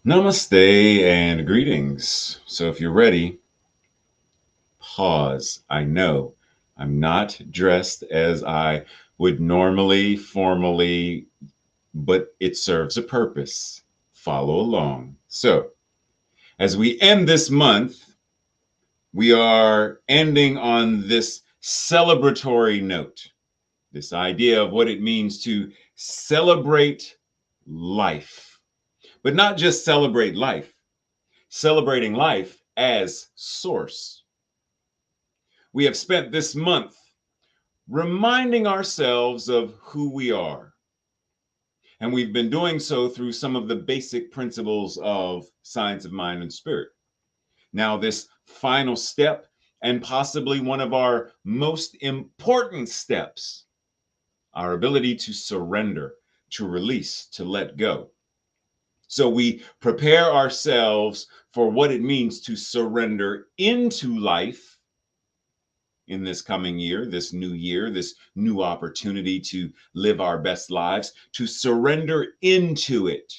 Namaste and greetings. So, if you're ready, pause. I know I'm not dressed as I would normally, formally, but it serves a purpose. Follow along. So, as we end this month, we are ending on this celebratory note, this idea of what it means to celebrate life, but not just celebrate life. Celebrating life as source. We have spent this month reminding ourselves of who we are. And we've been doing so through some of the basic principles of science of mind and spirit. Now, this final step, and possibly one of our most important steps, our ability to surrender, to release, to let go. So we prepare ourselves for what it means to surrender into life in this coming year, this new opportunity to live our best lives, to surrender into it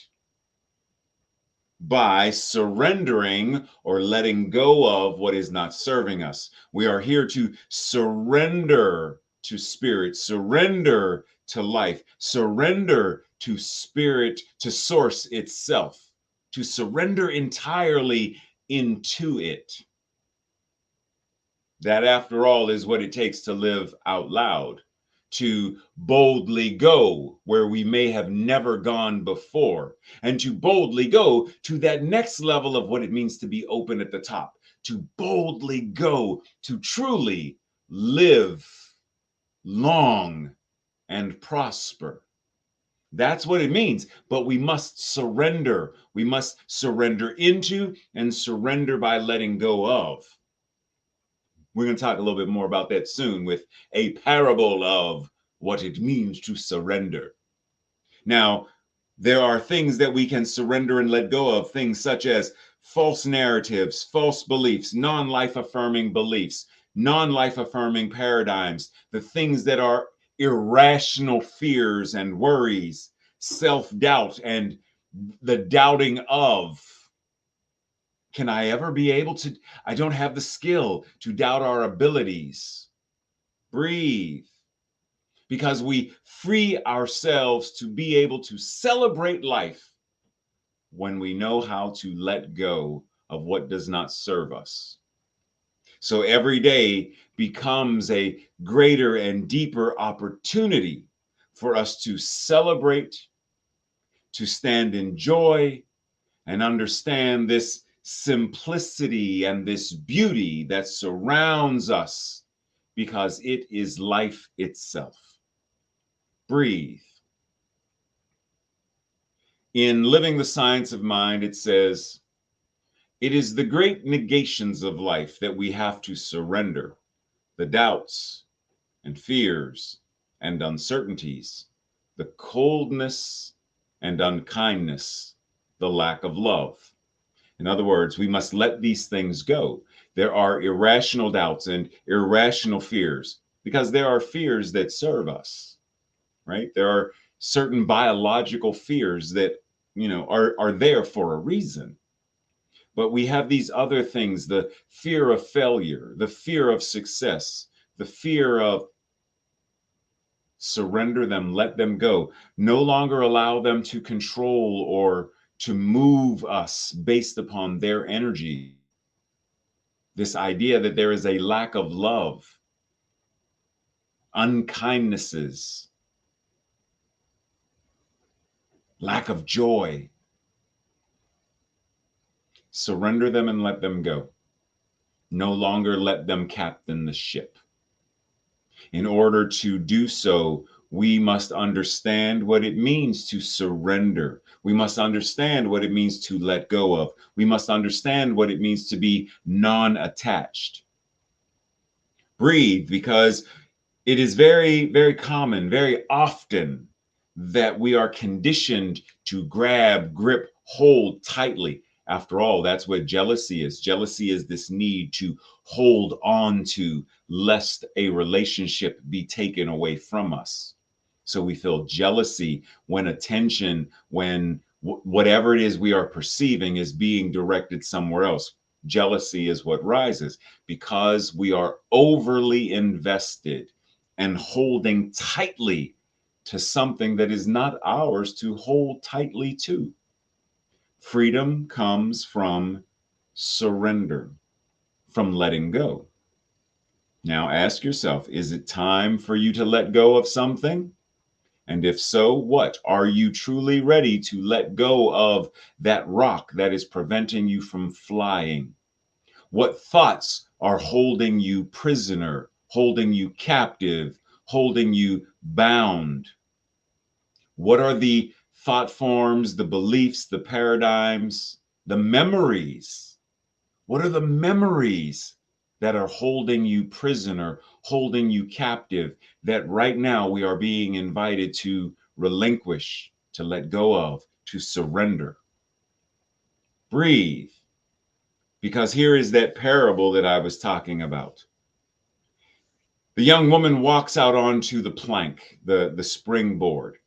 by surrendering or letting go of what is not serving us. We are here to surrender to spirit, surrender to life, surrender to spirit, to source itself, to surrender entirely into it. That, after all, is what it takes to live out loud, to boldly go where we may have never gone before, and to boldly go to that next level of what it means to be open at the top, to boldly go to truly live long and prosper. That's what it means. But we must surrender. We must surrender into and surrender by letting go of. We're going to talk a little bit more about that soon with a parable of what it means to surrender. Now, there are things that we can surrender and let go of, things such as false narratives, false beliefs, non-life affirming beliefs, non-life affirming paradigms, the things that are irrational fears and worries, self-doubt, and the doubting of. Can I ever be able to? I don't have the skill to doubt our abilities. Breathe. Because we free ourselves to be able to celebrate life when we know how to let go of what does not serve us. So every day becomes a greater and deeper opportunity for us to celebrate, to stand in joy, and understand this simplicity and this beauty that surrounds us because it is life itself. Breathe. In Living the Science of Mind, it says, it is the great negations of life that we have to surrender, the doubts and fears and uncertainties, the coldness and unkindness, the lack of love. In other words, we must let these things go. There are irrational doubts and irrational fears because there are fears that serve us, right? There are certain biological fears that, are there for a reason. But we have these other things, the fear of failure, the fear of success, the fear of surrender them, let them go, no longer allow them to control or to move us based upon their energy. This idea that there is a lack of love, unkindnesses, lack of joy. Surrender them and let them go. No longer let them captain the ship. In order to do so, we must understand what it means to surrender. We must understand what it means to let go of. We must understand what it means to be non-attached. Breathe, because it is very, very common, very often that we are conditioned to grab, grip, hold tightly. After all, that's what jealousy is. Jealousy is this need to hold on to, lest a relationship be taken away from us. So we feel jealousy when attention, when Whatever it is we are perceiving is being directed somewhere else. Jealousy is what rises because we are overly invested and holding tightly to something that is not ours to hold tightly to. Freedom comes from surrender, from letting go. Now ask yourself, is it time for you to let go of something? And if so, what? Are you truly ready to let go of that rock that is preventing you from flying? What thoughts are holding you prisoner, holding you captive, holding you bound? What are the thought forms, the beliefs, the paradigms, the memories? What are the memories that are holding you prisoner, holding you captive, that right now we are being invited to relinquish, to let go of, to surrender? Breathe. Because here is that parable that I was talking about. The young woman walks out onto the plank, the springboard.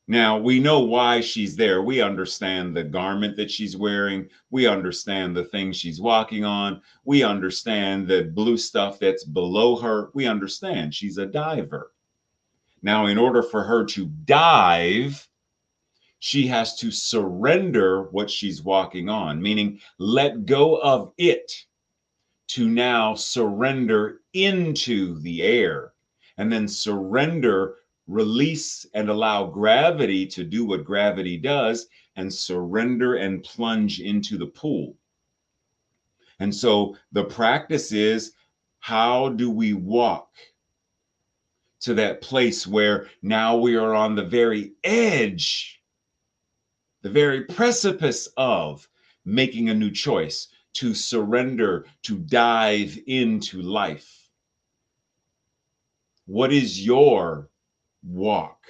Now, we know why she's there. We understand the garment that she's wearing. We understand the things she's walking on. We understand the blue stuff that's below her. We understand she's a diver. Now, in order for her to dive, she has to surrender what she's walking on, meaning let go of it to now surrender into the air, and then surrender, release, and allow gravity to do what gravity does, and surrender and plunge into the pool. And so the practice is, how do we walk to that place where now we are on the very edge, the very precipice of making a new choice, to surrender, to dive into life? What is your walk?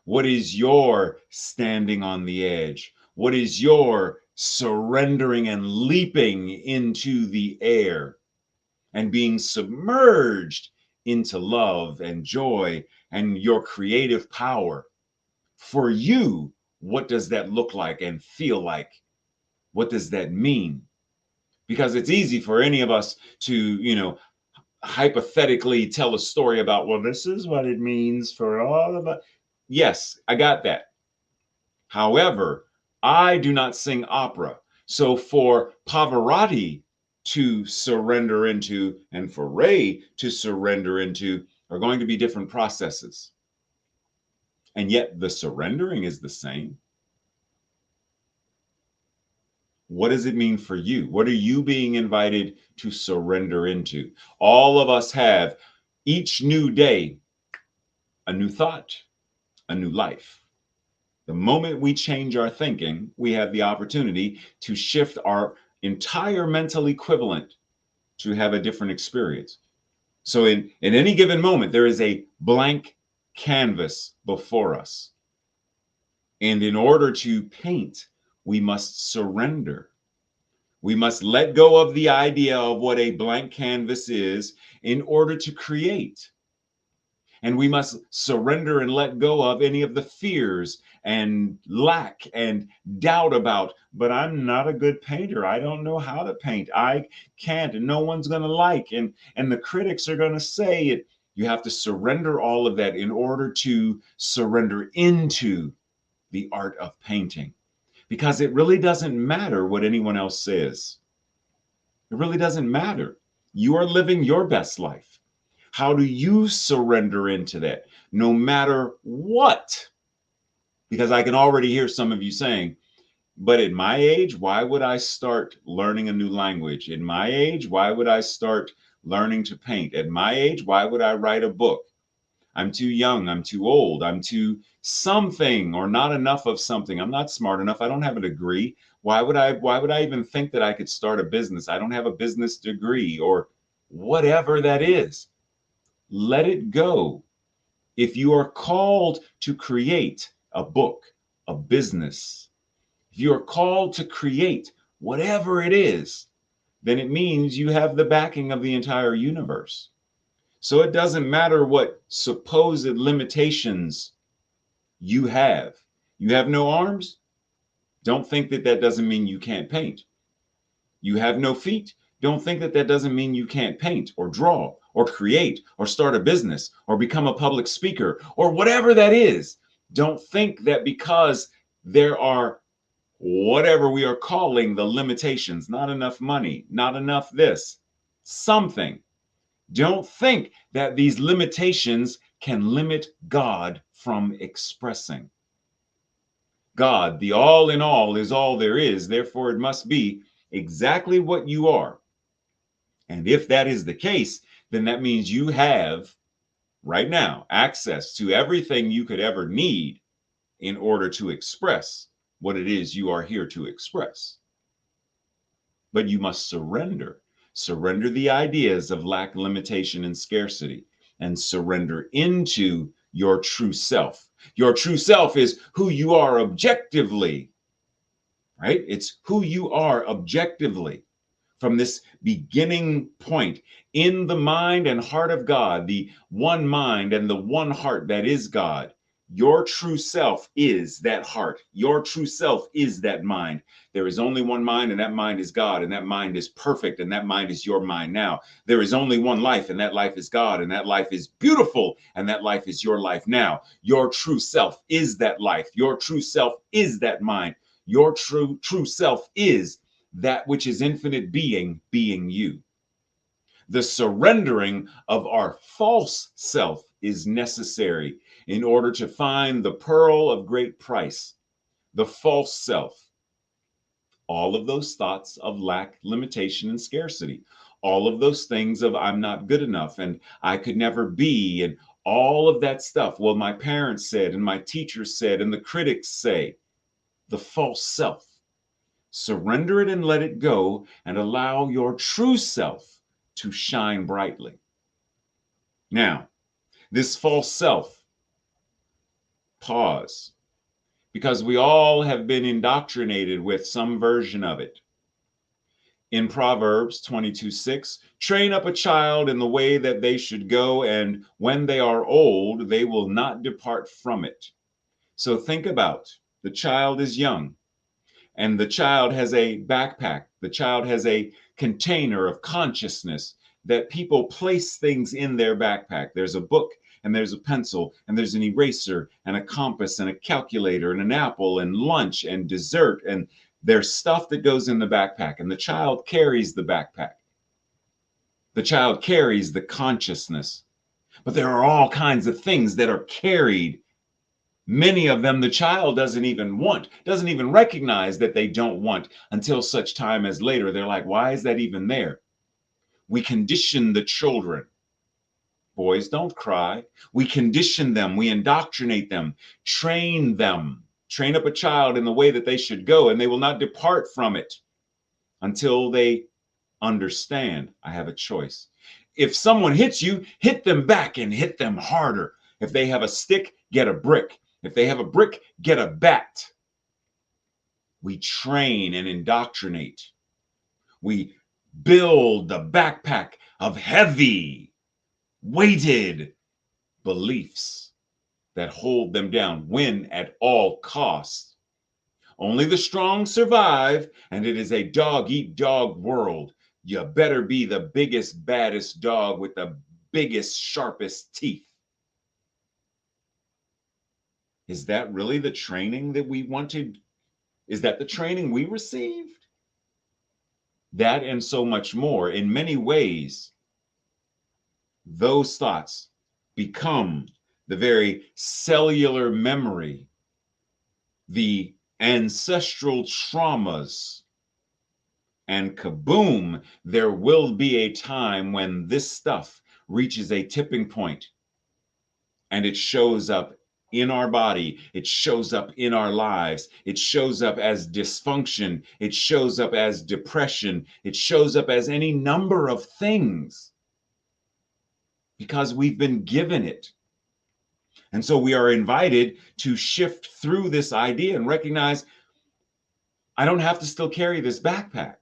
What is your standing on the edge? What is your surrendering and leaping into the air and being submerged into love and joy and your creative power? For you, what does that look like and feel like? What does that mean? Because it's easy for any of us to, hypothetically tell a story about, well, this is what it means for all of us. Yes, I got that. However, I do not sing opera. So for Pavarotti to surrender into and for Ray to surrender into are going to be different processes. And yet the surrendering is the same. What does it mean for you? What are you being invited to surrender into? All of us have, each new day, a new thought, a new life. The moment we change our thinking, we have the opportunity to shift our entire mental equivalent to have a different experience. So in any given moment, there is a blank canvas before us. And in order to paint, we must surrender. We must let go of the idea of what a blank canvas is in order to create. And we must surrender and let go of any of the fears and lack and doubt about, but I'm not a good painter. I don't know how to paint. I can't, and no one's going to like, and the critics are going to say it. You have to surrender all of that in order to surrender into the art of painting. Because it really doesn't matter what anyone else says. It really doesn't matter. You are living your best life. How do you surrender into that? No matter what. Because I can already hear some of you saying, but at my age, why would I start learning a new language? At my age, why would I start learning to paint? At my age, why would I write a book? I'm too young, I'm too old, I'm too something or not enough of something. I'm not smart enough. I don't have a degree. Why would I even think that I could start a business? I don't have a business degree, or whatever that is. Let it go. If you are called to create a book, a business, if you are called to create whatever it is, then it means you have the backing of the entire universe. So it doesn't matter what supposed limitations you have. You have no arms? Don't think that that doesn't mean you can't paint. You have no feet? Don't think that that doesn't mean you can't paint or draw or create or start a business or become a public speaker or whatever that is. Don't think that because there are whatever we are calling the limitations, not enough money, not enough this, something. Don't think that these limitations can limit God from expressing. God, the all in all, is all there is. Therefore, it must be exactly what you are. And if that is the case, then that means you have right now access to everything you could ever need in order to express what it is you are here to express. But you must surrender. Surrender the ideas of lack, limitation, and scarcity, and surrender into your true self. Your true self is who you are objectively, right? It's who you are objectively from this beginning point in the mind and heart of God, the one mind and the one heart that is God. Your true self is that heart. Your true self is that mind. There is only one mind, and that mind is God, and that mind is perfect, and that mind is your mind now. There is only one life, and that life is God, and that life is beautiful, and that life is your life now. Your true self is that life. Your true self is that mind. Your true self is that which is infinite being, being you. The surrendering of our false self is necessary in order to find the pearl of great price, the false self. All of those thoughts of lack, limitation, and scarcity, all of those things of I'm not good enough and I could never be, and all of that stuff. Well, my parents said, and my teachers said, and the critics say, the false self. Surrender it and let it go and allow your true self to shine brightly. Now, this false self, pause, because we all have been indoctrinated with some version of it. In Proverbs 22:6, train up a child in the way that they should go, and when they are old, they will not depart from it. So think about the child is young. And the child has a backpack. The child has a container of consciousness that people place things in their backpack. There's a book, and there's a pencil, and there's an eraser, and a compass, and a calculator, and an apple, and lunch, and dessert. And there's stuff that goes in the backpack. And the child carries the backpack. The child carries the consciousness. But there are all kinds of things that are carried. Many of them the child doesn't even want, doesn't even recognize that they don't want until such time as later. They're like, why is that even there? We condition the children. Boys don't cry. We condition them. We indoctrinate them, train them, train up a child in the way that they should go, and they will not depart from it until they understand I have a choice. If someone hits you, hit them back and hit them harder. If they have a stick, get a brick. If they have a brick, get a bat. We train and indoctrinate. We build the backpack of heavy, weighted beliefs that hold them down, win at all costs. Only the strong survive, and it is a dog-eat-dog world. You better be the biggest, baddest dog with the biggest, sharpest teeth. Is that really the training that we wanted? Is that the training we received? That and so much more. In many ways, those thoughts become the very cellular memory, the ancestral traumas, and kaboom, there will be a time when this stuff reaches a tipping point and it shows up in our body, it shows up in our lives, it shows up as dysfunction, it shows up as depression, it shows up as any number of things because we've been given it. And so we are invited to shift through this idea and recognize I don't have to still carry this backpack.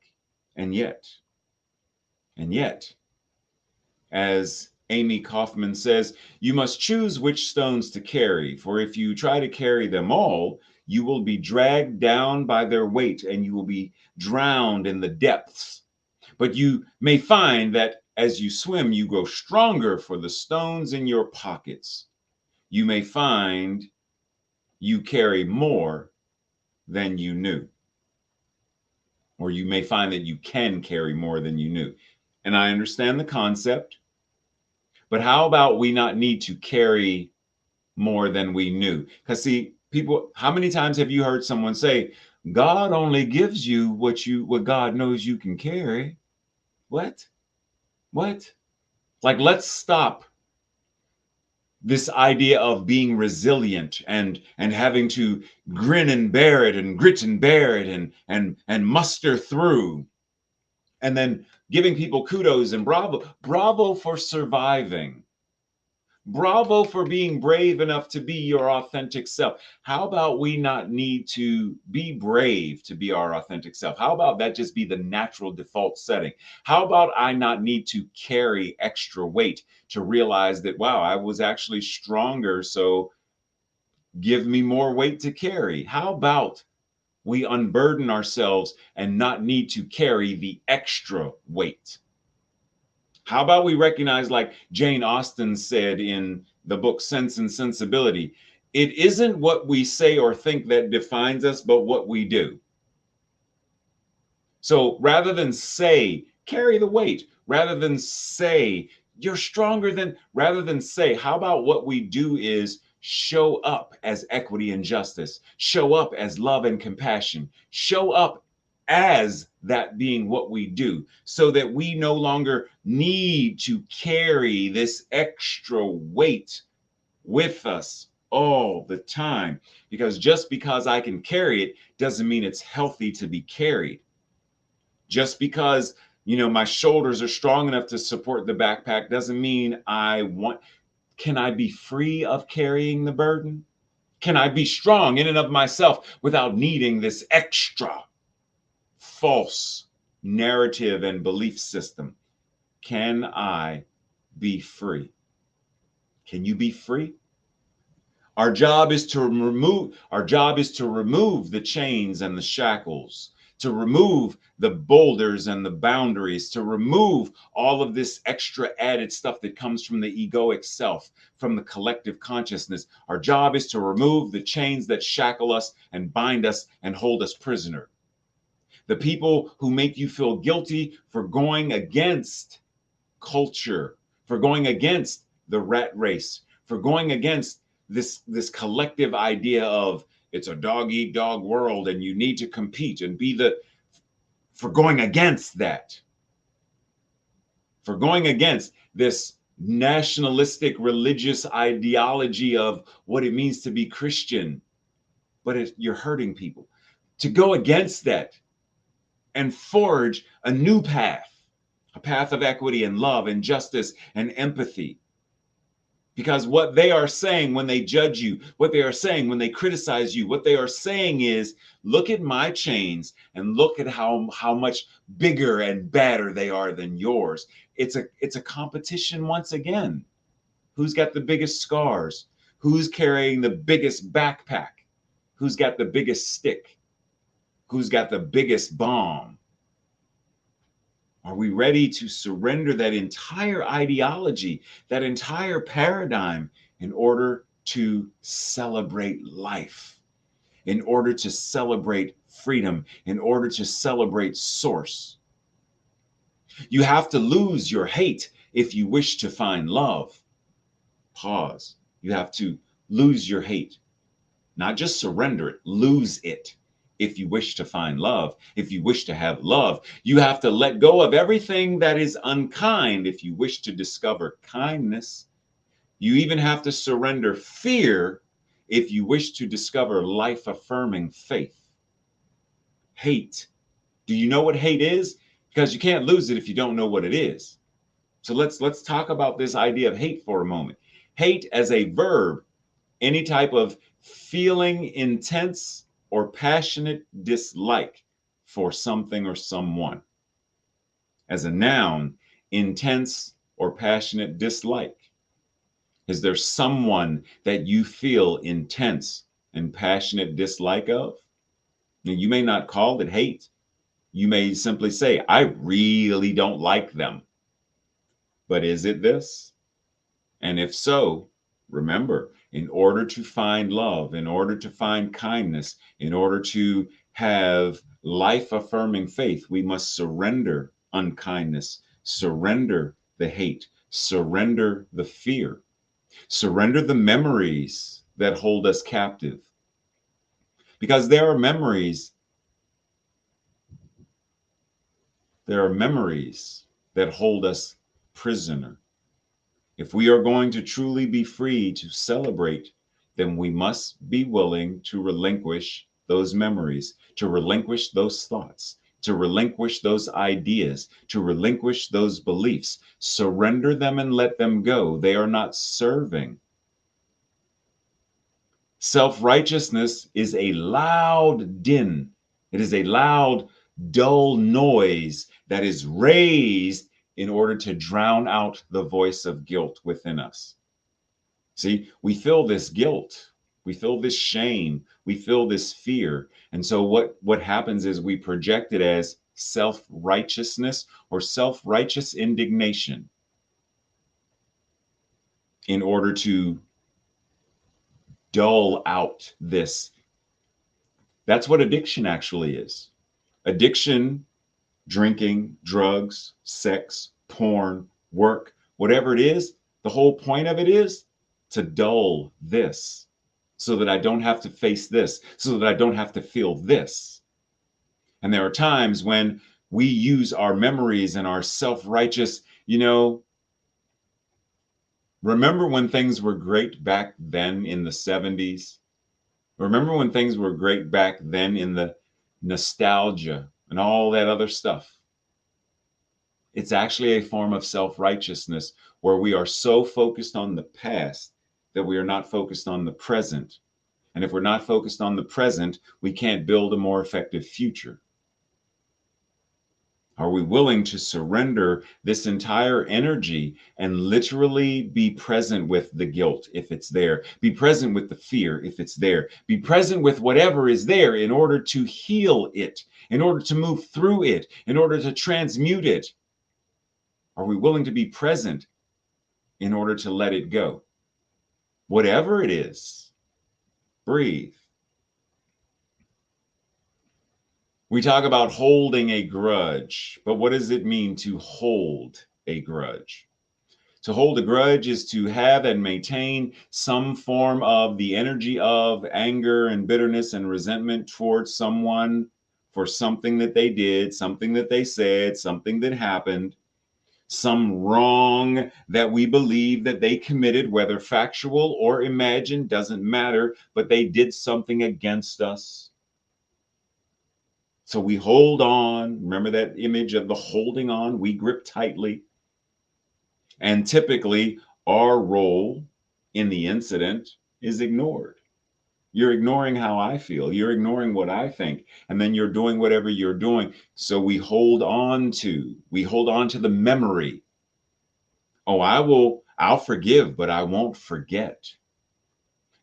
And yet, as Amy Kaufman says, you must choose which stones to carry, for if you try to carry them all, You will be dragged down by their weight and you will be drowned in the depths. But you may find that as you swim, you grow stronger for the stones in your pockets. You may find you carry more than you knew. Or you may find that you can carry more than you knew. And I understand the concept, but how about we not need to carry more than we knew? Because see, people, how many times have you heard someone say, God only gives you what God knows you can carry? What? What? Like, let's stop this idea of being resilient and having to grin and bear it and grit and bear it and muster through, and then giving people kudos and bravo for surviving, bravo for being brave enough to be your authentic self. How about we not need to be brave to be our authentic self? How about that just be the natural default setting? How about I not need to carry extra weight to realize that, wow, I was actually stronger, so give me more weight to carry? How about we unburden ourselves and not need to carry the extra weight? How about we recognize, like Jane Austen said in the book Sense and Sensibility, it isn't what we say or think that defines us, but what we do. So rather than say, carry the weight, rather than say, you're stronger than, rather than say, how about what we do is show up as equity and justice, show up as love and compassion, show up as that being what we do, so that we no longer need to carry this extra weight with us all the time. Because just because I can carry it doesn't mean it's healthy to be carried. Just because, my shoulders are strong enough to support the backpack doesn't mean can I be free of carrying the burden? Can I be strong in and of myself without needing this extra false narrative and belief system? Can I be free? Can you be free? Our job is to remove the chains and the shackles, to remove the boulders and the boundaries, to remove all of this extra added stuff that comes from the egoic self, from the collective consciousness. Our job is to remove the chains that shackle us and bind us and hold us prisoner. The people who make you feel guilty for going against culture, for going against the rat race, for going against this collective idea of it's a dog eat dog world and you need to compete and for going against that, for going against this nationalistic religious ideology of what it means to be Christian, but you're hurting people. To go against that and forge a new path, a path of equity and love and justice and empathy. Because what they are saying when they judge you, what they are saying when they criticize you, what they are saying is, look at my chains and look at how much bigger and badder they are than yours. It's a competition once again. Who's got the biggest scars? Who's carrying the biggest backpack? Who's got the biggest stick? Who's got the biggest bomb? Are we ready to surrender that entire ideology, that entire paradigm, in order to celebrate life, in order to celebrate freedom, in order to celebrate source? You have to lose your hate if you wish to find love. Pause. You have to lose your hate, not just surrender it, lose it. If you wish to find love, if you wish to have love, you have to let go of everything that is unkind if you wish to discover kindness. You even have to surrender fear if you wish to discover life-affirming faith. Hate. Do you know what hate is? Because you can't lose it if you don't know what it is. So let's talk about this idea of hate for a moment. Hate as a verb, any type of feeling intense or passionate dislike for something or someone. As a noun, intense or passionate dislike. Is there someone that you feel intense and passionate dislike of, and you may not call it hate. You may simply say, I really don't like them. But is it this? And if so, remember, in order to find love, in order to find kindness, in order to have life affirming faith, we must surrender unkindness, surrender the hate, surrender the fear, surrender the memories that hold us captive. Because there are memories that hold us prisoner. If we are going to truly be free to celebrate, then we must be willing to relinquish those memories, to relinquish those thoughts, to relinquish those ideas, to relinquish those beliefs. Surrender them and let them go. They are not serving. Self-righteousness is a loud din. It is a loud, dull noise that is raised in order to drown out the voice of guilt within us. See, we feel this guilt, we feel this shame, we feel this fear. And so what happens is we project it as self-righteousness or self-righteous indignation in order to dull out this. That's what addiction actually is. Addiction, drinking, drugs, sex, porn, work, whatever it is, the whole point of it is to dull this so that I don't have to face this, so that I don't have to feel this. And there are times when we use our memories and our self-righteous, remember when things were great back then in the 70s? Remember when things were great back then in the nostalgia and all that other stuff? It's actually a form of self-righteousness where we are so focused on the past that we are not focused on the present. And if we're not focused on the present, we can't build a more effective future. Are we willing to surrender this entire energy and literally be present with the guilt if it's there? Be present with the fear if it's there. Be present with whatever is there in order to heal it, in order to move through it, in order to transmute it. Are we willing to be present in order to let it go? Whatever it is, breathe. We talk about holding a grudge, but what does it mean to hold a grudge? To hold a grudge is to have and maintain some form of the energy of anger and bitterness and resentment towards someone for something that they did, something that they said, something that happened, some wrong that we believe that they committed, whether factual or imagined, doesn't matter, but they did something against us. So we hold on. Remember that image of the holding on? We grip tightly. And typically, our role in the incident is ignored. You're ignoring how I feel. You're ignoring what I think. And then you're doing whatever you're doing. So we hold on to the memory. Oh, I'll forgive, but I won't forget.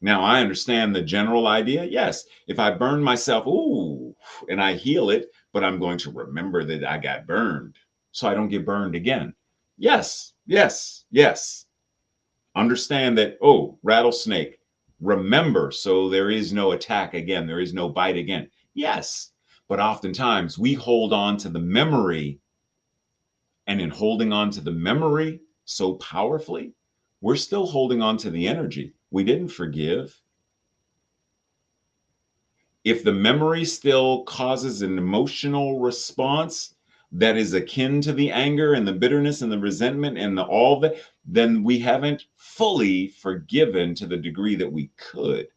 Now, I understand the general idea. Yes, if I burn myself, ooh, and I heal it, but I'm going to remember that I got burned so I don't get burned again. Yes, yes, yes. Understand that, oh, rattlesnake, remember, so there is no attack again, there is no bite again. Yes, but oftentimes we hold on to the memory, and in holding on to the memory so powerfully, we're still holding on to the energy. We didn't forgive. If the memory still causes an emotional response that is akin to the anger and the bitterness and the resentment and all that, then we haven't fully forgiven to the degree that we could.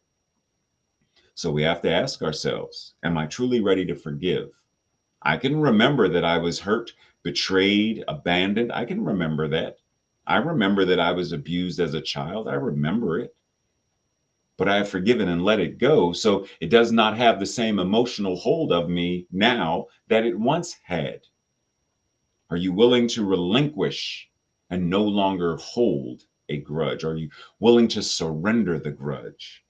So we have to ask ourselves, am I truly ready to forgive? I can remember that I was hurt, betrayed, abandoned. I can remember that. I remember that I was abused as a child. I remember it. But I have forgiven and let it go. So it does not have the same emotional hold of me now that it once had. Are you willing to relinquish and no longer hold a grudge? Are you willing to surrender the grudge?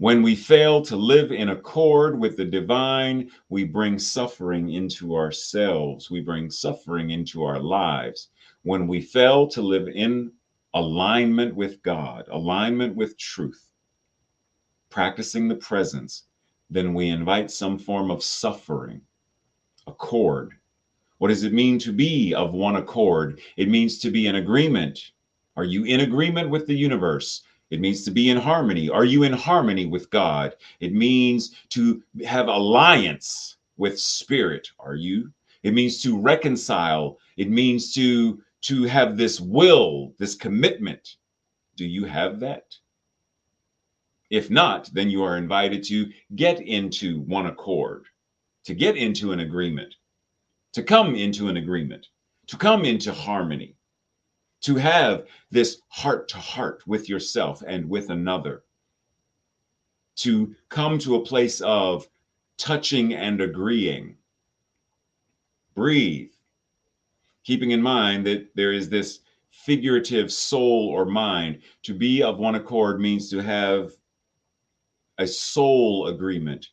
When we fail to live in accord with the divine, we bring suffering into ourselves. We bring suffering into our lives. When we fail to live in alignment with God, alignment with truth, practicing the presence, then we invite some form of suffering, accord. What does it mean to be of one accord? It means to be in agreement. Are you in agreement with the universe? It means to be in harmony. Are you in harmony with God? It means to have alliance with spirit. Are you? It means to reconcile. It means to have this will, this commitment. Do you have that? If not, then you are invited to get into one accord, to get into an agreement, to come into an agreement, to come into harmony, to have this heart to heart with yourself and with another, to come to a place of touching and agreeing. Breathe, keeping in mind that there is this figurative soul or mind. To be of one accord means to have a soul agreement,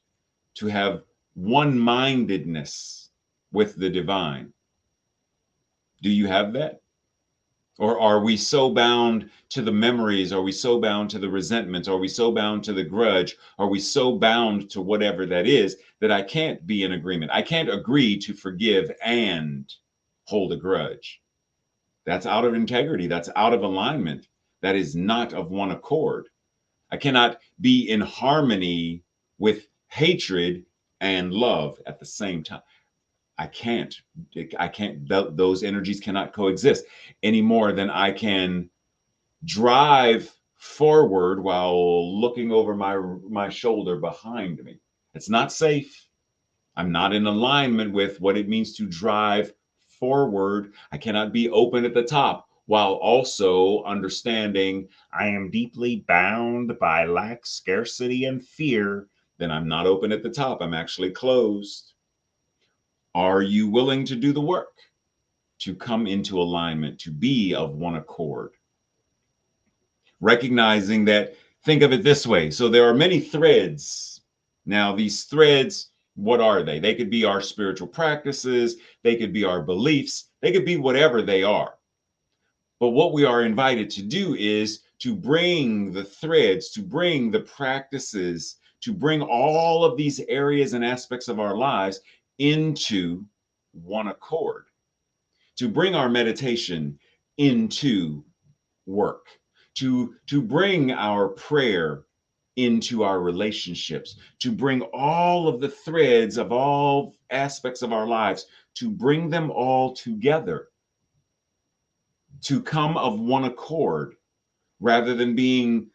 to have one mindedness with the divine. Do you have that? Or are we so bound to the memories? Are we so bound to the resentments? Are we so bound to the grudge? Are we so bound to whatever that is that I can't be in agreement? I can't agree to forgive and hold a grudge. That's out of integrity. That's out of alignment. That is not of one accord. I cannot be in harmony with hatred and love at the same time. I can't. Those energies cannot coexist any more than I can drive forward while looking over my shoulder behind me. It's not safe. I'm not in alignment with what it means to drive forward. I cannot be open at the top while also understanding I am deeply bound by lack, scarcity, and fear. Then I'm not open at the top. I'm actually closed. Are you willing to do the work to come into alignment, to be of one accord? Recognizing that, think of it this way. So there are many threads. Now, these threads, what are they? They could be our spiritual practices, they could be our beliefs, they could be whatever they are. But what we are invited to do is to bring the threads, to bring the practices, to bring all of these areas and aspects of our lives into one accord, to bring our meditation into work, to bring our prayer into our relationships, to bring all of the threads of all aspects of our lives, to bring them all together, to come of one accord, rather than being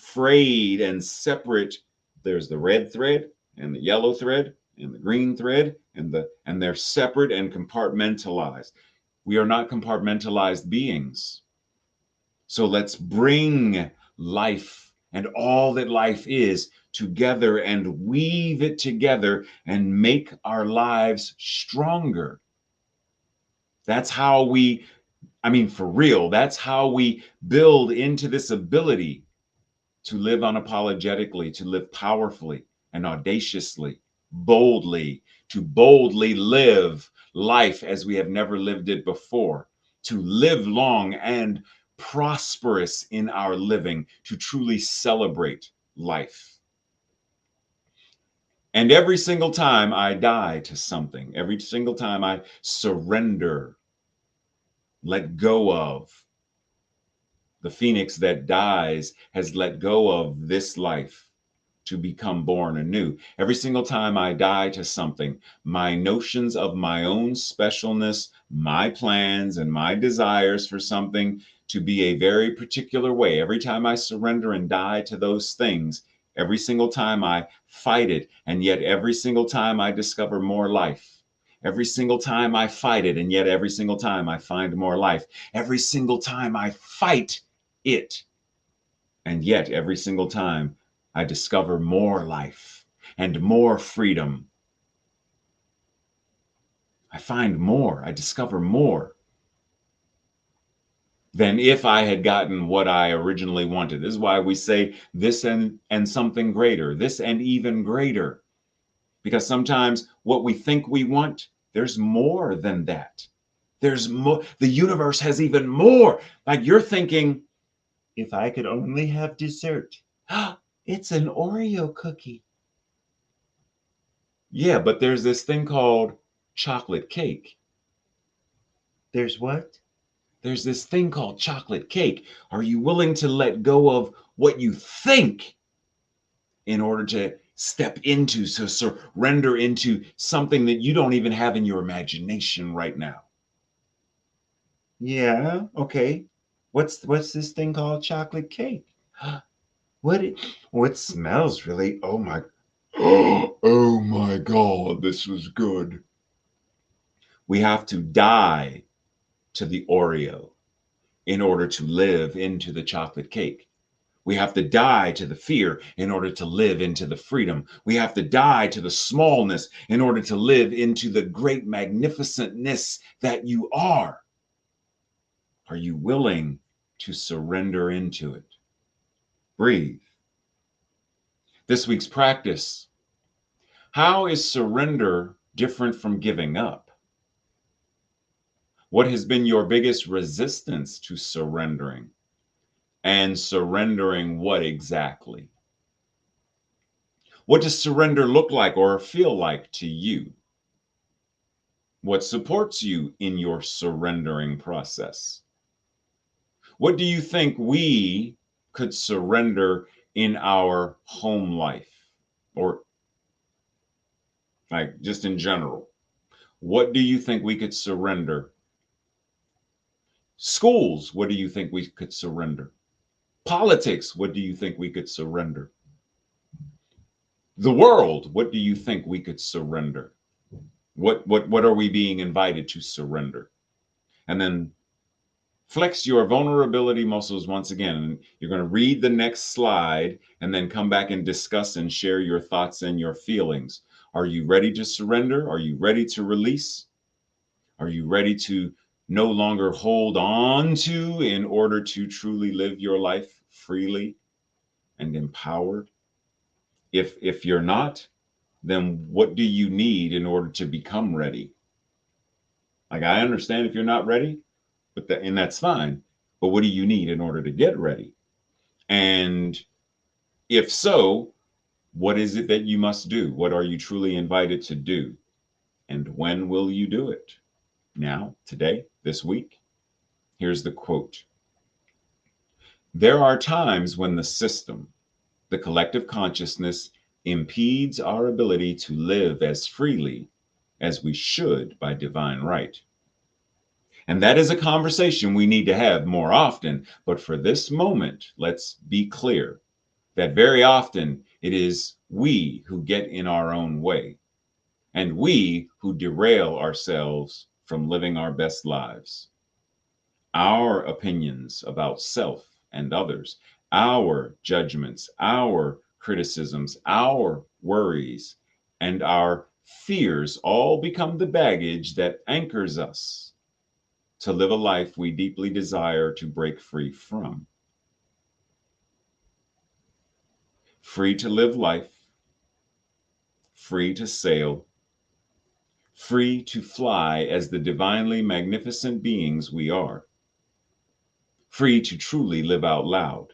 frayed and separate. There's the red thread and the yellow thread and the green thread, and they're separate and compartmentalized. We are not compartmentalized beings. So let's bring life and all that life is together and weave it together and make our lives stronger. That's how we, for real, that's how we build into this ability to live unapologetically, to live powerfully and audaciously, boldly, to boldly live life as we have never lived it before, to live long and prosperous in our living, to truly celebrate life. And every single time I die to something, every single time I surrender, let go of, the phoenix that dies has let go of this life to become born anew. Every single time I die to something, my notions of my own specialness, my plans, and my desires for something to be a very particular way, every time I surrender and die to those things, every single time I fight it, and yet every single time I discover more life. Every single time I fight it, and yet every single time I find more life. Every single time I fight it, and yet every single time I discover more life and more freedom. I find more, I discover more. than if I had gotten what I originally wanted. This is why we say this and something greater, this and even greater, because sometimes what we think we want, there's more than that. There's more. The universe has even more. Like you're thinking, if I could only have dessert. It's an Oreo cookie. Yeah, but there's this thing called chocolate cake. There's what? There's this thing called chocolate cake. Are you willing to let go of what you think in order to step into, so surrender into something that you don't even have in your imagination right now? Yeah, okay. What's this thing called chocolate cake? What it what smells really? Oh my oh my God, this was good. We have to die to the Oreo in order to live into the chocolate cake. We have to die to the fear in order to live into the freedom. We have to die to the smallness in order to live into the great magnificentness that you are. Are you willing to surrender into it? Breathe. This week's practice. How is surrender different from giving up? What has been your biggest resistance to surrendering? And surrendering what exactly? What does surrender look like or feel like to you? What supports you in your surrendering process? What do you think we could surrender in our home life, or like just in general? What do you think we could surrender? Schools, what do you think we could surrender? Politics, what do you think we could surrender? The world, what do you think we could surrender? What are we being invited to surrender? And then flex your vulnerability muscles once again. And you're going to read the next slide and then come back and discuss and share your thoughts and your feelings. Are you ready to surrender? Are you ready to release? Are you ready to no longer hold on to in order to truly live your life freely and empowered? If you're not, then what do you need in order to become ready? Like, I understand if you're not ready, and that's fine. But what do you need in order to get ready? And if so, what is it that you must do? What are you truly invited to do? And when will you do it? Now, today, this week? Here's the quote. There are times when the system, the collective consciousness, impedes our ability to live as freely as we should by divine right. And that is a conversation we need to have more often. But for this moment, let's be clear that very often it is we who get in our own way and we who derail ourselves from living our best lives. Our opinions about self and others, our judgments, our criticisms, our worries, and our fears all become the baggage that anchors us to live a life we deeply desire to break free from. Free to live life, free to sail, free to fly as the divinely magnificent beings we are, free to truly live out loud.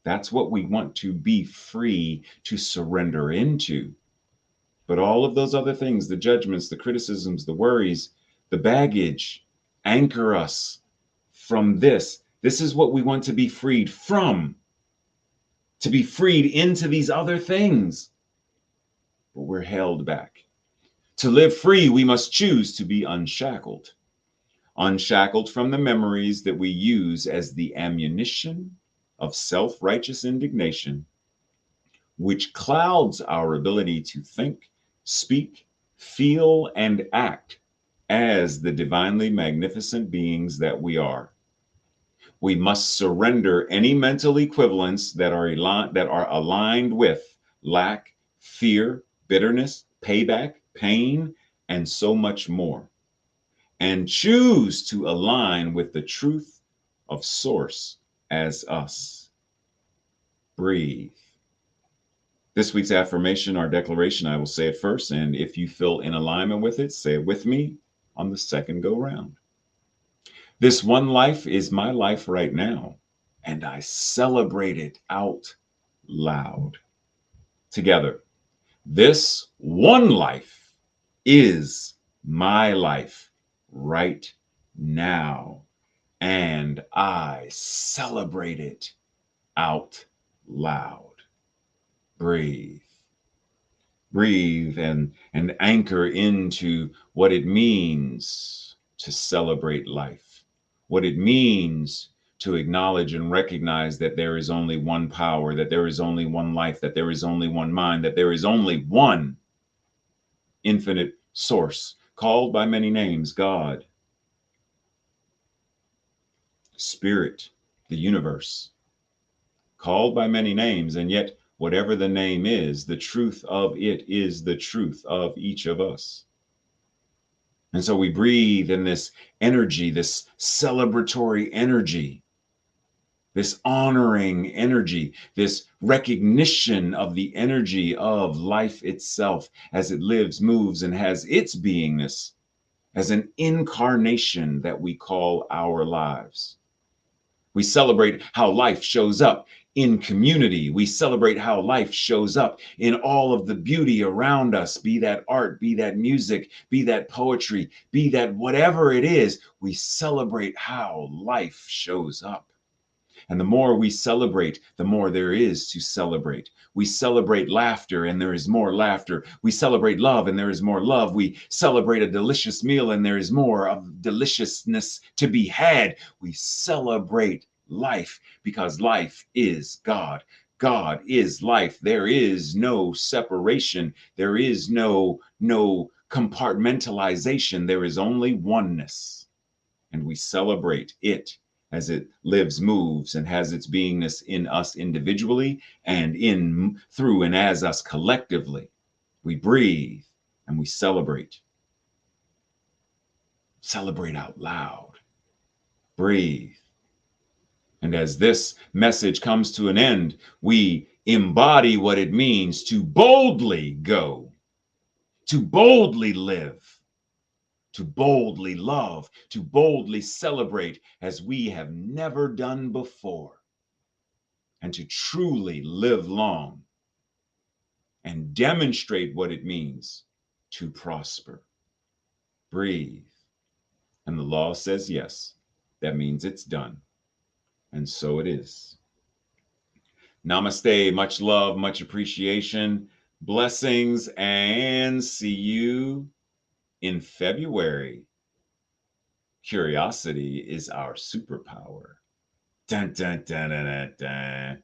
That's what we want to be free to surrender into. But all of those other things, the judgments, the criticisms, the worries, the baggage, anchor us from this. This is what we want to be freed from, to be freed into these other things. But we're held back. To live free, we must choose to be unshackled. Unshackled from the memories that we use as the ammunition of self-righteous indignation, which clouds our ability to think, speak, feel, and act as the divinely magnificent beings that we are. We must surrender any mental equivalents that are aligned with lack, fear, bitterness, payback, pain, and so much more. and choose to align with the truth of Source as us. Breathe. This week's affirmation or declaration, I will say it first, and if you feel in alignment with it, say it with me on the second go round. This one life is my life right now, and I celebrate it out loud. Together, this one life is my life right now, and I celebrate it out loud. Breathe. Breathe and anchor into what it means to celebrate life, what it means to acknowledge and recognize that there is only one power, that there is only one life, that there is only one mind, that there is only one infinite source, called by many names: God, Spirit, the universe, called by many names, and yet whatever the name is, the truth of it is the truth of each of us. And so we breathe in this energy, this celebratory energy, this honoring energy, this recognition of the energy of life itself as it lives, moves, and has its beingness as an incarnation that we call our lives. We celebrate how life shows up in community. We celebrate how life shows up in all of the beauty around us, be that art, be that music, be that poetry, be that whatever it is. We celebrate how life shows up. And the more we celebrate, the more there is to celebrate. We celebrate laughter, and there is more laughter. We celebrate love, and there is more love. We celebrate a delicious meal, and there is more of deliciousness to be had. We celebrate life because life is God. God is life. There is no separation. There is no compartmentalization. There is only oneness. And we celebrate it as it lives, moves, and has its beingness in us individually and in, through, and as us collectively. We breathe and we celebrate. Celebrate out loud. Breathe. And as this message comes to an end, we embody what it means to boldly go, to boldly live, to boldly love, to boldly celebrate as we have never done before, and to truly live long and demonstrate what it means to prosper. Breathe. And the law says yes. That means it's done. And so it is. Namaste. Much love, much appreciation, blessings, and see you in February. Curiosity is our superpower. Dun, dun, dun, dun, dun, dun.